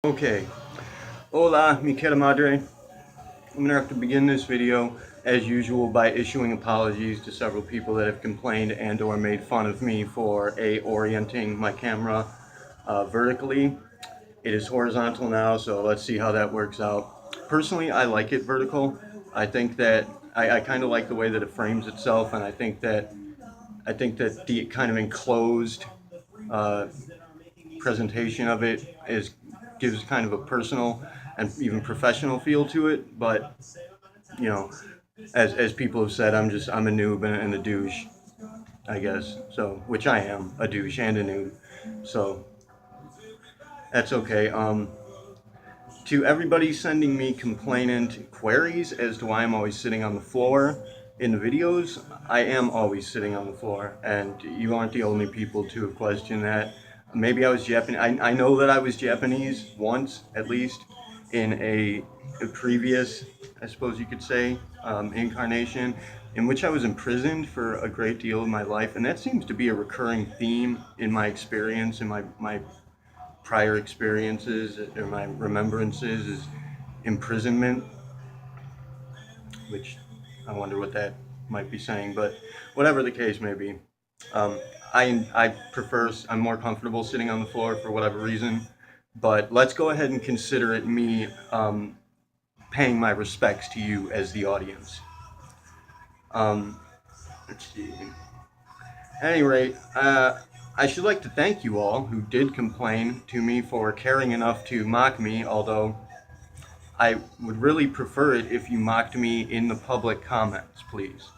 Okay, hola, mi querida madre. I'm gonna have to begin this video, as usual, by issuing apologies to several people that have complained and or made fun of me for orienting my camera vertically. It is horizontal now, so let's see how that works out. Personally, I like it vertical. I think that I kind of like the way that it frames itself, and I think that the kind of enclosed uh, presentation of it is gives kind of a personal and even professional feel to it. But you know, as people have said, I'm a noob and a douche, I guess. So which I am, a douche and a noob. So that's okay. To everybody sending me complainant queries as to why I'm always sitting on the floor in the videos, I am always sitting on the floor, and you aren't the only people to have questioned that. Maybe I was Japanese. I know that I was Japanese once, at least, in a previous, I suppose you could say, incarnation, in which I was imprisoned for a great deal of my life, and that seems to be a recurring theme in my experience, in my prior experiences or my remembrances is imprisonment, which I wonder what that might be saying, but whatever the case may be, um, I'm more comfortable sitting on the floor for whatever reason, but let's go ahead and consider it me paying my respects to you as the audience. Um, let's see. At any rate, I should like to thank you all who did complain to me for caring enough to mock me, although I would really prefer it if you mocked me in the public comments, please.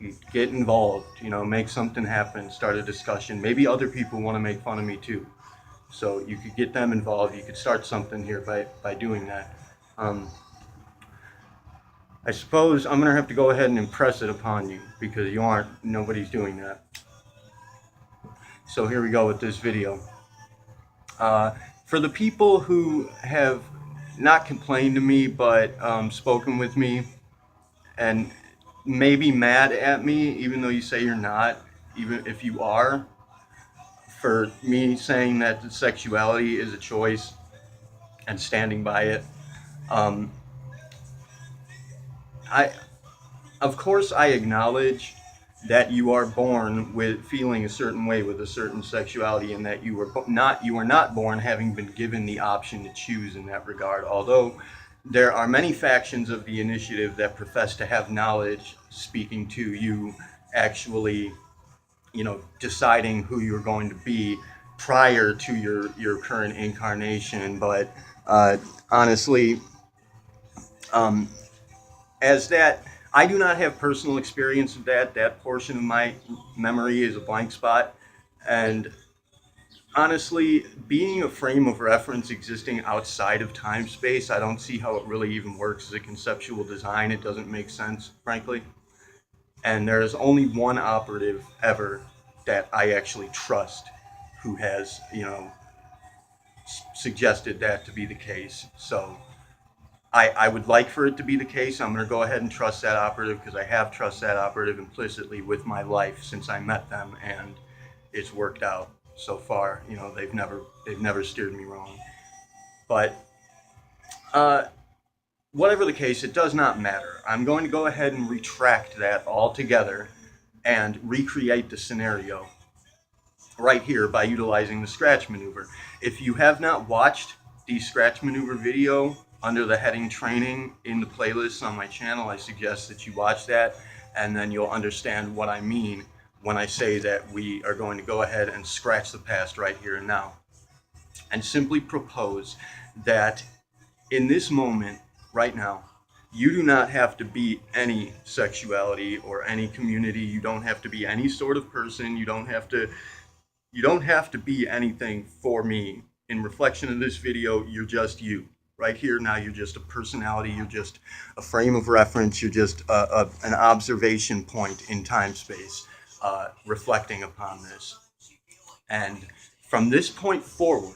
You get involved, make something happen, start a discussion. Maybe other people want to make fun of me too. So you could get them involved. You could start something here by doing that. Um, I suppose I'm going to have to go ahead and impress it upon you because nobody's doing that. So here we go with this video. For the people who have not complained to me but spoken with me and maybe mad at me, even though you say you're not, even if you are, for me saying that the sexuality is a choice and standing by it. Um, I, of course, I acknowledge that you are born with feeling a certain way with a certain sexuality, and that you are not born having been given the option to choose in that regard. Although there are many factions of the initiative that profess to have knowledge, speaking to you actually, deciding who you're going to be prior to your current incarnation. But honestly, um, as that, I do not have personal experience of that. That portion of my memory is a blank spot. And honestly, being a frame of reference existing outside of time space, I don't see how it really even works as a conceptual design. It doesn't make sense, frankly. And there is only one operative ever that I actually trust who has, suggested that to be the case. So I would like for it to be the case. I'm going to go ahead and trust that operative because I have trust that operative implicitly with my life since I met them, and it's worked out so far. They've never steered me wrong. But uh, whatever the case, it does not matter. I'm going to go ahead and retract that altogether and recreate the scenario right here by utilizing the scratch maneuver. If you have not watched the scratch maneuver video under the heading training in the playlist on my channel, I suggest that you watch that, and then you'll understand what I mean when I say that we are going to go ahead and scratch the past right here and now, and simply propose that in this moment, right now, you do not have to be any sexuality or any community. You don't have to be any sort of person. You don't have to be anything for me. In reflection of this video, you're just you. Right here now, you're just a personality. You're just a frame of reference. You're just an observation point in time space, reflecting upon this. And from this point forward,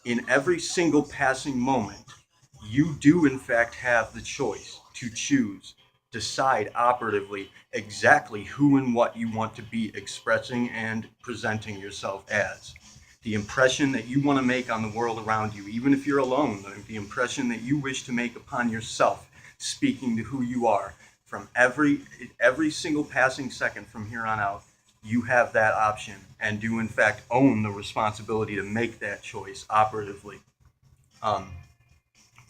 in every single passing moment, you do in fact have the choice to choose, decide operatively exactly who and what you want to be expressing and presenting yourself as. the impression that you want to make on the world around you, even if you're alone, the impression that you wish to make upon yourself, speaking to who you are, from every single passing second from here on out, you have that option and do in fact own the responsibility to make that choice operatively.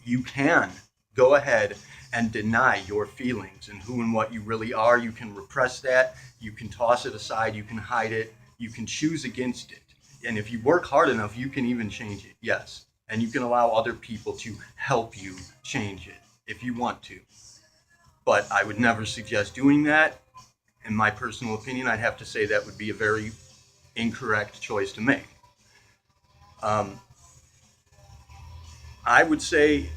You can go ahead and deny your feelings and who and what you really are. You can repress that. You can toss it aside. You can hide it. You can choose against it. And if you work hard enough, you can even change it. Yes. And you can allow other people to help you change it if you want to. But I would never suggest doing that. In my personal opinion, I'd have to say that would be a very incorrect choice to make. I would say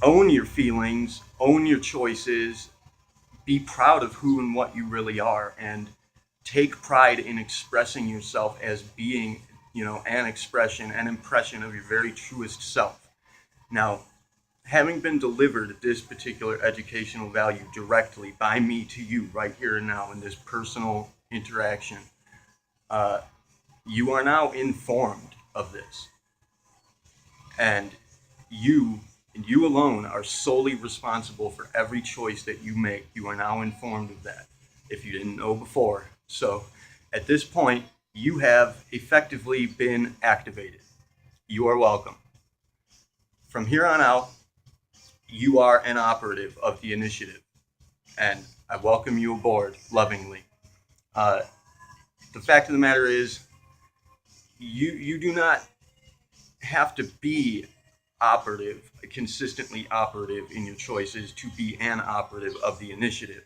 own your feelings, own your choices, be proud of who and what you really are, and take pride in expressing yourself as being, an expression, an impression of your very truest self. Now, having been delivered this particular educational value directly by me to you right here and now in this personal interaction, you are now informed of this. And you alone are solely responsible for every choice that you make. You are now informed of that if you didn't know before. So at this point, you have effectively been activated. You are welcome. From here on out, you are an operative of the initiative, and I welcome you aboard lovingly. The fact of the matter is, you do not have to be operative, consistently operative in your choices to be an operative of the initiative.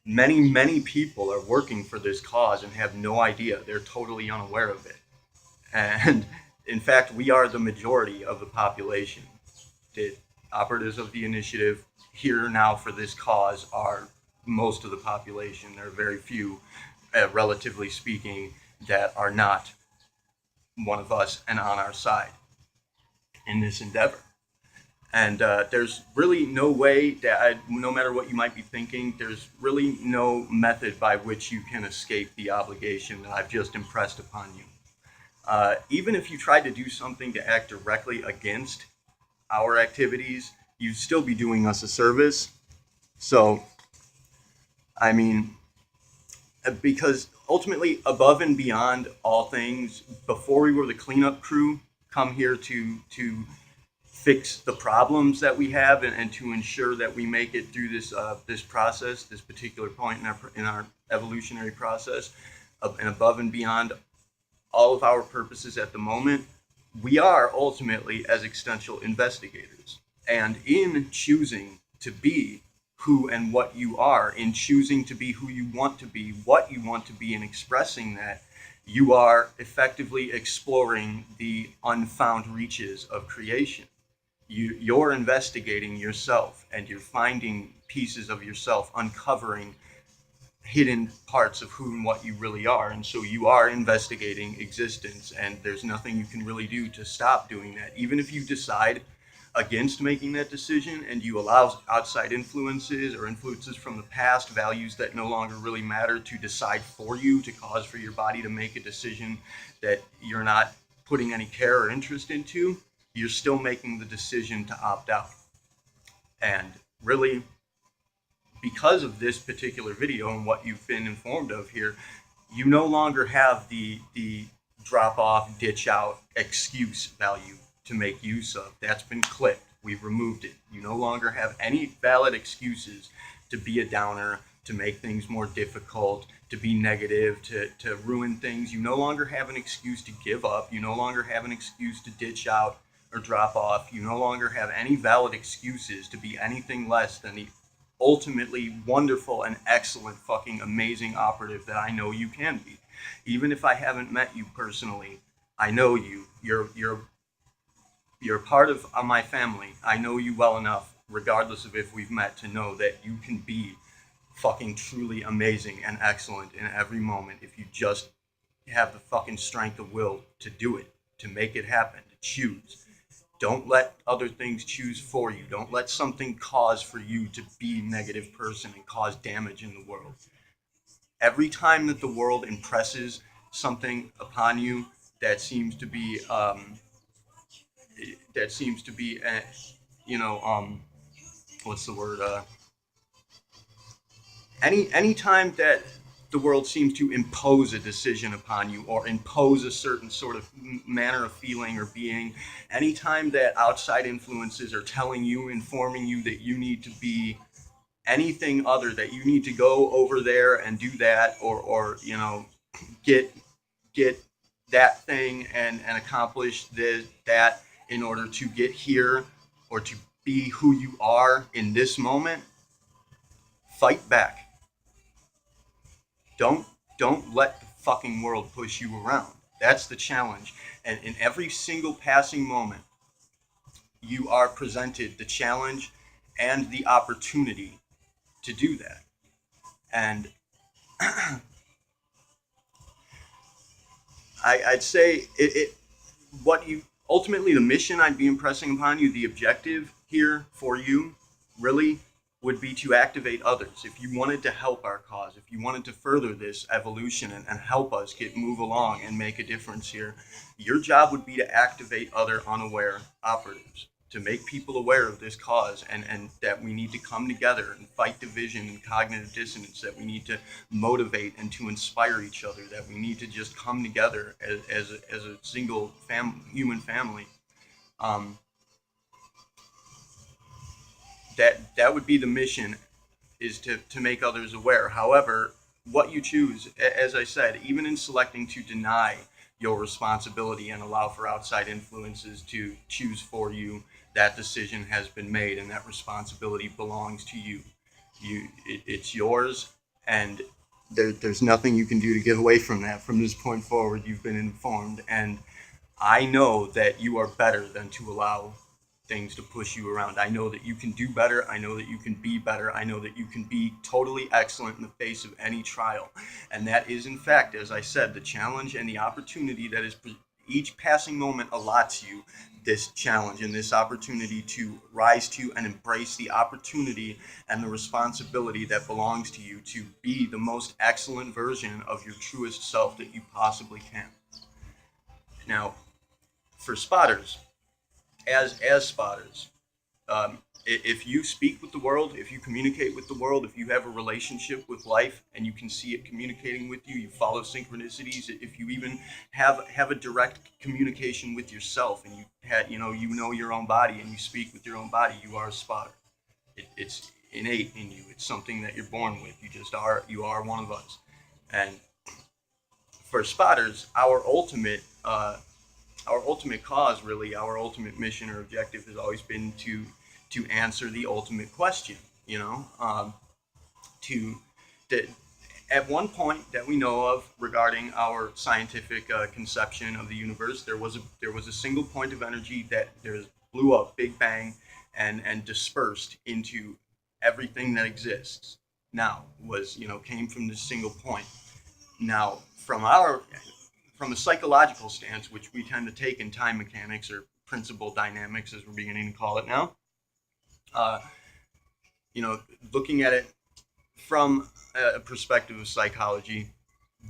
Many people are working for this cause and have no idea. They're totally unaware of it. And in fact, we are the majority of the population. The operatives of the initiative here now for this cause are most of the population. There are very few, relatively speaking, that are not one of us and on our side in this endeavor. And there's really no way that, no matter what you might be thinking, there's really no method by which you can escape the obligation that I've just impressed upon you. Even if you tried to do something to act directly against our activities, you'd still be doing us a service. So, I mean, because ultimately, above and beyond all things, before we were the cleanup crew, come here to fix the problems that we have and to ensure that we make it through this process, this particular point in our evolutionary process, and above and beyond all of our purposes at the moment, we are ultimately as existential investigators. And in choosing to be who and what you are, in choosing to be who you want to be, what you want to be, and expressing that, you are effectively exploring the unfound reaches of creation. You're investigating yourself, and you're finding pieces of yourself, uncovering hidden parts of who and what you really are. And so you are investigating existence, and there's nothing you can really do to stop doing that. Even if you decide against making that decision and you allow outside influences or influences from the past, values that no longer really matter, to decide for you, to cause for your body to make a decision that you're not putting any care or interest into, you're still making the decision to opt out. And really, because of this particular video and what you've been informed of here, you no longer have the drop off, ditch out excuse value to make use of. That's been clipped. We've removed it. You no longer have any valid excuses to be a downer, to make things more difficult, to be negative, to ruin things. You no longer have an excuse to give up. You no longer have an excuse to ditch out or drop off. You no longer have any valid excuses to be anything less than the ultimately wonderful and excellent fucking amazing operative that I know you can be. Even if I haven't met you personally, I know you. You're part of my family. I know you well enough, regardless of if we've met, to know that you can be fucking truly amazing and excellent in every moment if you just have the fucking strength of will to do it, to make it happen, to choose. Don't let other things choose for you. Don't let something cause for you to be a negative person and cause damage in the world. Every time that the world impresses something upon you, that seems to be that seems to be you know what's the word any time that the world seems to impose a decision upon you or impose a certain sort of manner of feeling or being, anytime that outside influences are telling you, informing you that you need to be anything other, that you need to go over there and do that, or get get that thing and accomplish that in order to get here or to be who you are in this moment, fight back. Don't let the fucking world push you around. That's the challenge. And in every single passing moment, you are presented the challenge and the opportunity to do that. And I'd say what you ultimately, the mission I'd be impressing upon you, the objective here for you, really would be to activate others. If you wanted to help our cause, if you wanted to further this evolution and help us move along and make a difference here, your job would be to activate other unaware operatives, to make people aware of this cause, and that we need to come together and fight division and cognitive dissonance, that we need to motivate and to inspire each other, that we need to just come together as a single human family. That would be the mission, is to make others aware. However, what you choose, as I said, even in selecting to deny your responsibility and allow for outside influences to choose for you, that decision has been made and that responsibility belongs to you. It's yours, and there's nothing you can do to get away from that. From this point forward, you've been informed, and I know that you are better than to allow things to push you around. I know that you can do better. I know that you can be better. I know that you can be totally excellent in the face of any trial. And that is, in fact, as I said, the challenge and the opportunity that is each passing moment allots you this challenge and this opportunity to rise to and embrace the opportunity and the responsibility that belongs to you to be the most excellent version of your truest self that you possibly can. Now, for spotters, as spotters, if you speak with the world, if you communicate with the world, if you have a relationship with life and you can see it communicating with you, you follow synchronicities, if you even have a direct communication with yourself, and you know your own body and you speak with your own body, you are a spotter. It's innate in you. It's something that you're born with. You are one of us. And for spotters, our ultimate cause, really, our ultimate mission or objective has always been to answer the ultimate question. To that at one point that we know of regarding our scientific conception of the universe, there was a single point of energy that blew up, Big Bang, and dispersed into everything that exists. Now came from this single point. Now, from a psychological stance, which we tend to take in time mechanics or principal dynamics, as we're beginning to call it now, looking at it from a perspective of psychology,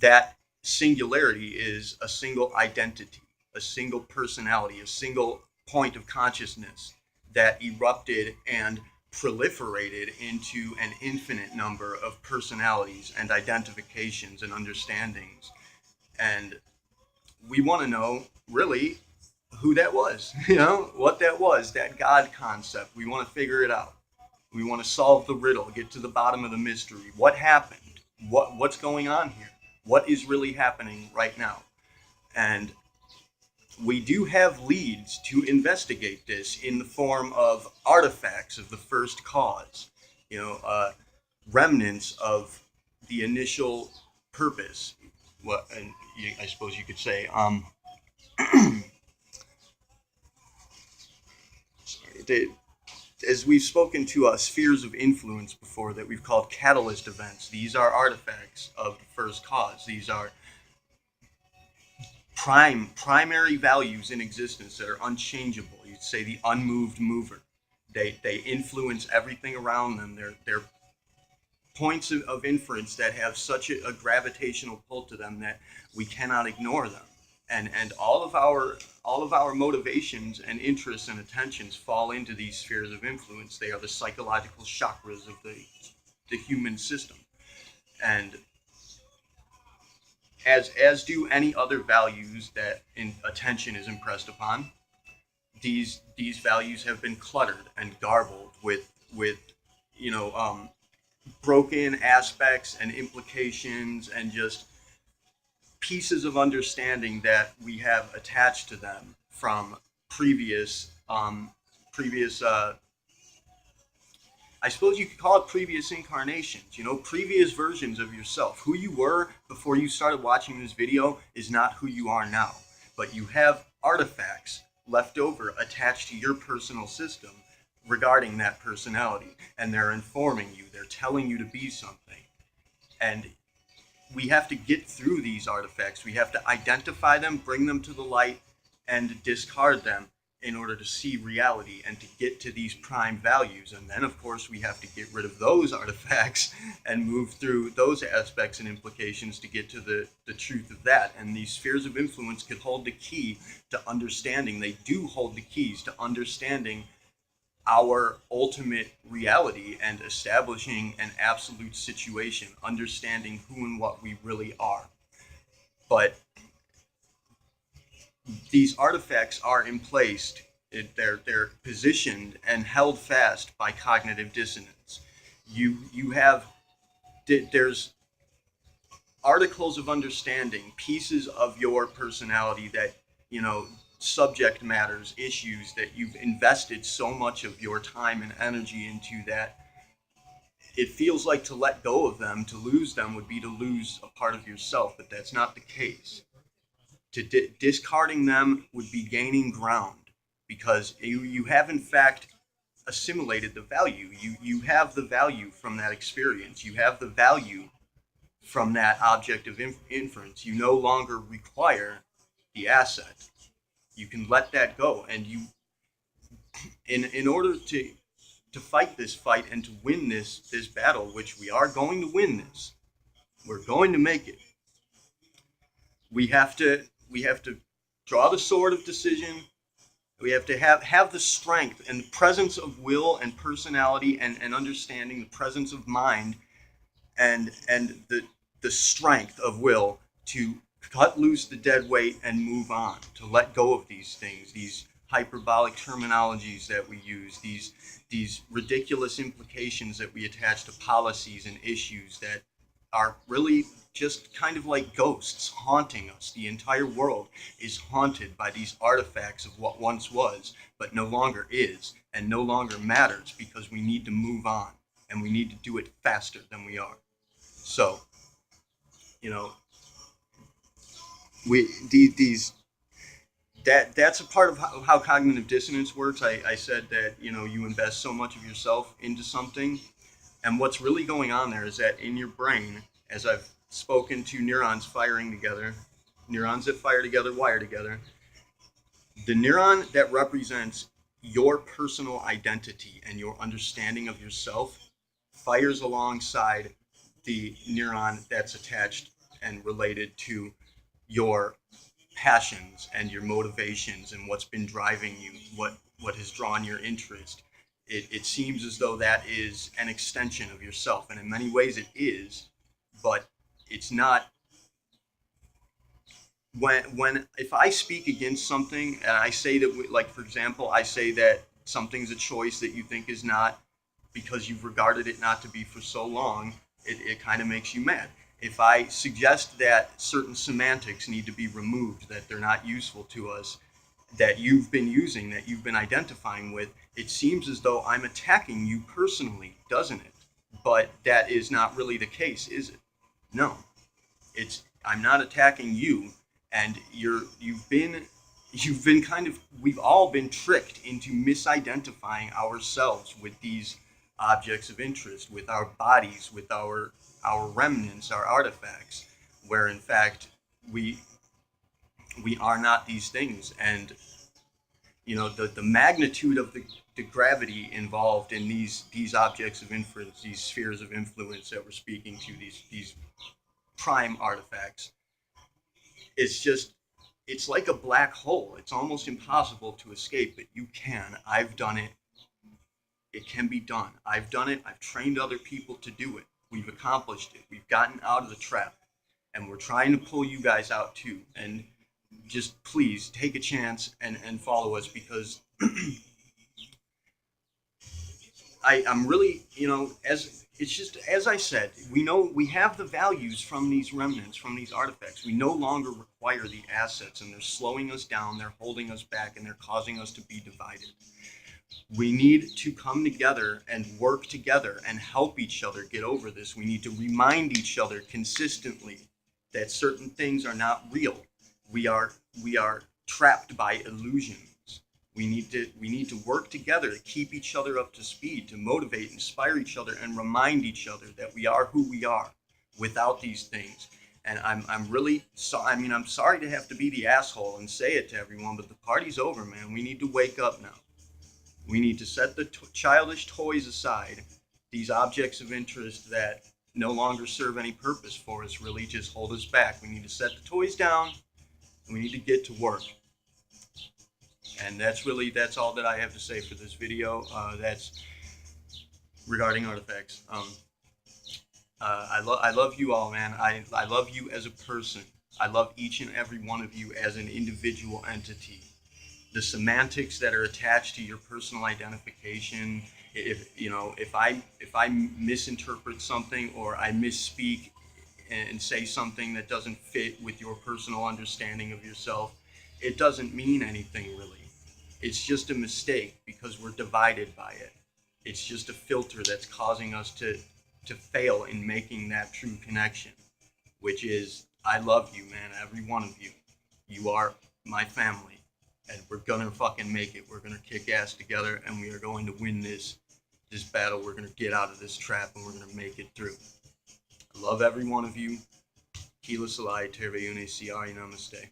that singularity is a single identity, a single personality, a single point of consciousness that erupted and proliferated into an infinite number of personalities and identifications and understandings. And we want to know, really, who that was, what that was, that God concept. We want to figure it out. We want to solve the riddle, get to the bottom of the mystery. What happened? What's going on here? What is really happening right now? And we do have leads to investigate this in the form of artifacts of the first cause, remnants of the initial purpose. I suppose you could say, as we've spoken to spheres of influence before that we've called catalyst events. These are artifacts of the first cause. These are primary values in existence that are unchangeable. You'd say the unmoved mover. They influence everything around them. They're points of inference that have such a gravitational pull to them that we cannot ignore them. and all of our motivations and interests and attentions fall into these spheres of influence. They are the psychological chakras of the human system, and as do any other values that attention is impressed upon. These values have been cluttered and garbled with you know broken aspects and implications and just pieces of understanding that we have attached to them from previous I suppose you could call it previous incarnations, previous versions of yourself. Who you were before you started watching this video is not who you are now, but you have artifacts left over attached to your personal system regarding that personality, and they're informing you, they're telling you to be something. And we have to get through these artifacts. We have to identify them, bring them to the light, and discard them in order to see reality and to get to these prime values. And then, of course, we have to get rid of those artifacts and move through those aspects and implications to get to the truth of that. And these spheres of influence could hold the key to understanding. They do hold the keys to understanding our ultimate reality and establishing an absolute situation, understanding who and what we really are. But these artifacts are in place, they're positioned and held fast by cognitive dissonance. You have there's articles of understanding, pieces of your personality that subject matters, issues that you've invested so much of your time and energy into, that it feels like to let go of them, to lose them, would be to lose a part of yourself, but that's not the case. Discarding them would be gaining ground, because you have in fact assimilated the value. You have the value from that experience. You have the value from that object of inference. You no longer require the asset. You can let that go, and in order to fight this fight and to win this battle, which we are going to win this, we're going to make it. We have to draw the sword of decision. We have to have the strength and the presence of will and personality and understanding, the presence of mind and the strength of will to cut loose the dead weight and move on, to let go of these things, these hyperbolic terminologies that we use, these ridiculous implications that we attach to policies and issues that are really just kind of like ghosts haunting us. The entire world is haunted by these artifacts of what once was, but no longer is, and no longer matters, because we need to move on, and we need to do it faster than we are. So, that's a part of how cognitive dissonance works. I said that you invest so much of yourself into something, and what's really going on there is that in your brain, as I've spoken to neurons firing together, neurons that fire together wire together, the neuron that represents your personal identity and your understanding of yourself fires alongside the neuron that's attached and related to your passions and your motivations and what's been driving you, what has drawn your interest. It seems as though that is an extension of yourself, and in many ways it is, but it's not. If I speak against something and I say that, like for example, I say that something's a choice that you think is not, because you've regarded it not to be for so long, it kind of makes you mad. If I suggest that certain semantics need to be removed, that they're not useful to us, that you've been using, that you've been identifying with, it seems as though I'm attacking you personally, doesn't it? But that is not really the case, is it? No. I'm not attacking you, and you've been kind of, we've all been tricked into misidentifying ourselves with these objects of interest, with our bodies, with our remnants, our artifacts, where in fact we are not these things. And the magnitude of the gravity involved in these objects of influence, these spheres of influence that we're speaking to, these prime artifacts, it's just it's like a black hole. It's almost impossible to escape, but you can. I've done it. It can be done. I've done it. I've trained other people to do it. We've accomplished it. We've gotten out of the trap. And we're trying to pull you guys out too. And just please take a chance and follow us, because I'm really, as it's just as I said, we know we have the values from these remnants, from these artifacts. We no longer require the assets, and they're slowing us down, they're holding us back, and they're causing us to be divided. We need to come together and work together and help each other get over this. We need to remind each other consistently that certain things are not real. We are trapped by illusions. We need to work together to keep each other up to speed, to motivate, inspire each other, and remind each other that we are who we are without these things. And I'm really sorry. I mean, I'm sorry to have to be the asshole and say it to everyone, but the party's over, man. We need to wake up now. We need to set the childish toys aside, these objects of interest that no longer serve any purpose for us, really just hold us back. We need to set the toys down, and we need to get to work. And that's all that I have to say for this video. That's regarding artifacts. I love you all, man. I love you as a person. I love each and every one of you as an individual entity. The semantics that are attached to your personal identification, if I misinterpret something, or I misspeak and say something that doesn't fit with your personal understanding of yourself, it doesn't mean anything really. It's just a mistake because we're divided by it. It's just a filter that's causing us to fail in making that true connection, which is, I love you, man, every one of you. You are my family, and we're gonna fucking make it. We're gonna kick ass together, and we are going to win this battle. We're gonna get out of this trap, and we're gonna make it through. I love every one of you. Kila Salai, Terve Une, Siari, Namaste.